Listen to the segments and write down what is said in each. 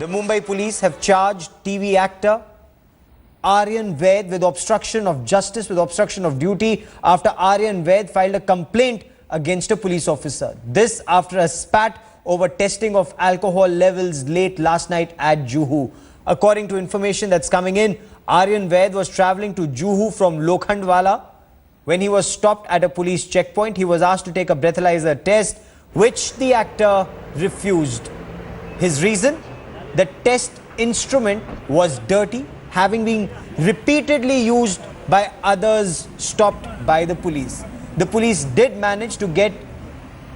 The Mumbai police have charged TV actor Aryan Vaid with obstruction of justice, with obstruction of duty, after Aryan Vaid filed a complaint against a police officer. This after a spat over testing of alcohol levels late last night at Juhu. According to information that's coming in, Aryan Vaid was travelling to Juhu from Lokhandwala. When he was stopped at a police checkpoint, he was asked to take a breathalyzer test, which the actor refused. His reason? The test instrument was dirty, having been repeatedly used by others stopped by the police. The police did manage to get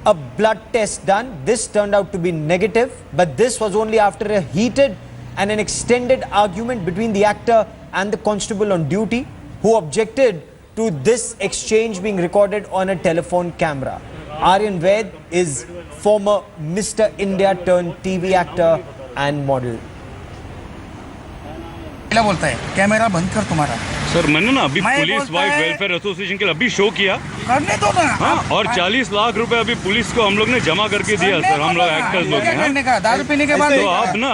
a blood test done. This turned out to be negative, but this was only after a heated and an extended argument between the actor and the constable on duty, who objected to this exchange being recorded on a telephone camera. Aryan Vaid is former Mr. India turned TV actor and model. क्या बोलता है camera बंद कर तुम्हारा sir मैंने ना अभी मैं पुलिस बोलता वाइफ है- वेलफेयर एसोसिएशन के लिए अभी शो किया। करने दो ना हाँ, और 40 लाख रुपए अभी पुलिस को हम लोग ने जमा करके दिया सर, हम लोग एक्टर्स लोग क्या हैं। करने का दारू पीने के बाद तो आप ना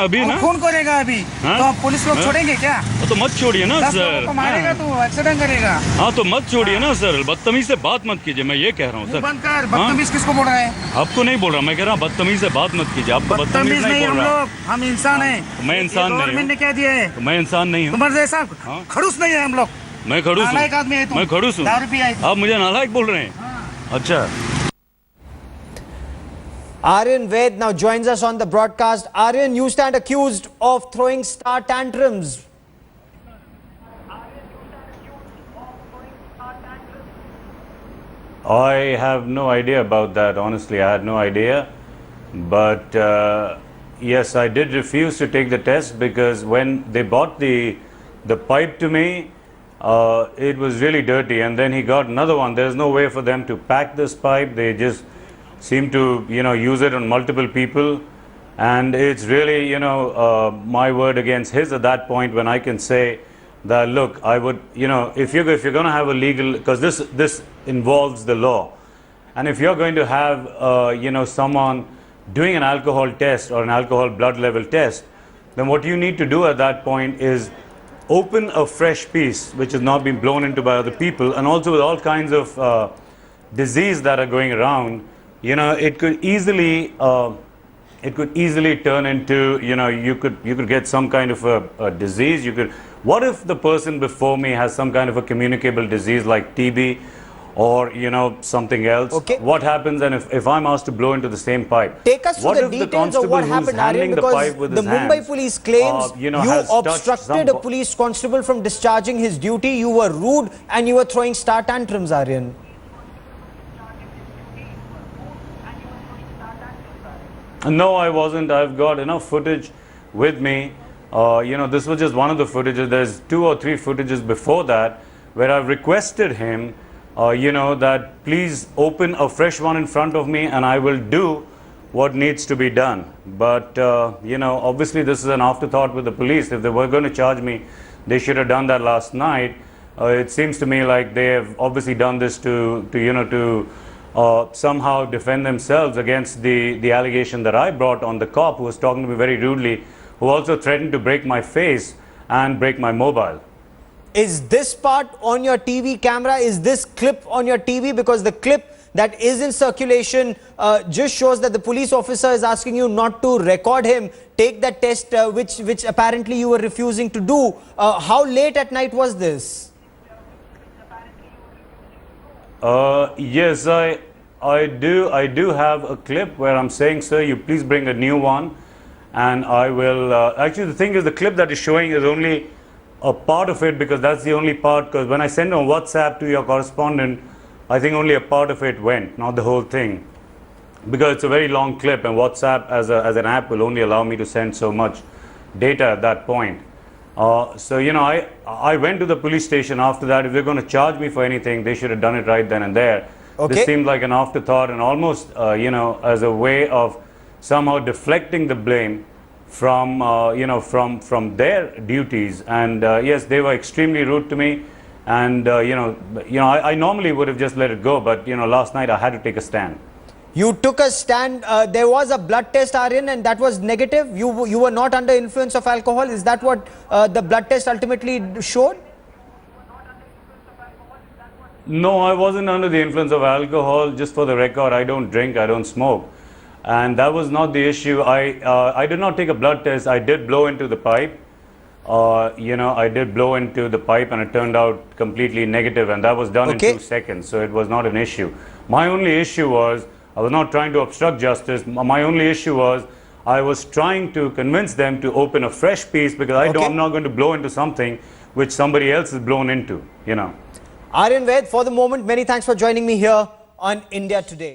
अभी ना खून करेगा अभी हाँ? तो आप पुलिस लोग हाँ? छोड़ेंगे क्या तो मत छोड़िए ना 10 लोगों सर। को मारेगा हाँ। तो एक्सीडेंट करेगा हाँ तो मत छोड़िए ना सर, बदतमीज से बात मत कीजिए, मैं ये कह रहा हूँ मुंह सर। बंद कर बदतमीज किसको बोल रहा है आपको नहीं बोल रहा, मैं कह रहा हूँ बदतमीज से बात मत कीजिए, आपको बदतमीज बदतमीज नहीं नहीं बोल हम रहा। लोग हम इंसान हैं मैं इंसान नहीं गवर्नमेंट ने हूँ, क्या दिया है तो मैं इंसान नहीं हूँ, तुम्हारे जैसा हाँ। खड़ूस नहीं है हम लोग मैं खड़ूस नालायक आदमी है हूँ, तुम। मैं खड़ूस हूँ। दारू पिया है तुम। आप मुझे नालायक बोल रहे हैं? अच्छा। Aryan Vaid now joins us on the broadcast. Aryan, you stand accused of throwing star tantrums. I have no idea about that, honestly. I had no idea. But yes, I did refuse to take the test because when they bought the pipe to me, it was really dirty. And then he got another one. There's no way for them to pack this pipe. They just seem to, use it on multiple people. And it's really, my word against his at that point when I can say that, look, I would, if you're going to have a legal, because this involves the law. And if you're going to have, someone doing an alcohol test or an alcohol blood level test, then what you need to do at that point is open a fresh piece which has not been blown into by other people, and also with all kinds of disease that are going around, it could easily turn into, you could get some kind of a disease. What if the person before me has some kind of a communicable disease like TB or something else? Okay. What happens and if I'm asked to blow into the same pipe? Take us What through the if details of what who's happened, handling Aryan, the because pipe with the his Mumbai hands, police claims you you has touched obstructed a some- police constable from discharging his duty, you were rude and you were throwing star tantrums, Aryan. No, I wasn't. I've got enough footage with me. This was just one of the footages. There's 2 or 3 footages before that where I've requested him, that please open a fresh one in front of me and I will do what needs to be done. But, obviously this is an afterthought with the police. If they were going to charge me, they should have done that last night. It seems to me like they have obviously done this to somehow defend themselves against the allegation that I brought on the cop who was talking to me very rudely, who also threatened to break my face and break my mobile. Is this part on your TV camera? Is this clip on your TV? Because the clip that is in circulation just shows that the police officer is asking you not to record him, take that test, which apparently you were refusing to do. How late at night was this? Yes, I do have a clip where I'm saying, sir, you please bring a new one, and I will. Actually, the thing is, the clip that is showing is only a part of it, because that's the only part. Because when I send on WhatsApp to your correspondent, I think only a part of it went, not the whole thing, because it's a very long clip, and WhatsApp as an app will only allow me to send so much data at that point. So I went to the police station after that. If they're going to charge me for anything, they should have done it right then and there. Okay. This seemed like an afterthought and almost as a way of somehow deflecting the blame from from their duties. And yes, they were extremely rude to me. And I normally would have just let it go, but last night I had to take a stand. You took a stand. There was a blood test, Aryan, and that was negative. You were not under influence of alcohol. Is that what the blood test ultimately showed? No, I wasn't under the influence of alcohol. Just for the record, I don't drink, I don't smoke. And that was not the issue. I did not take a blood test. I did blow into the pipe. I did blow into the pipe and it turned out completely negative, and that was done Okay. in 2 seconds. So it was not an issue. My only issue was, I was not trying to obstruct justice. My only issue was, I was trying to convince them to open a fresh piece because Okay. I'm not going to blow into something which somebody else is blown into, Aryan Vaid, for the moment, many thanks for joining me here on India Today.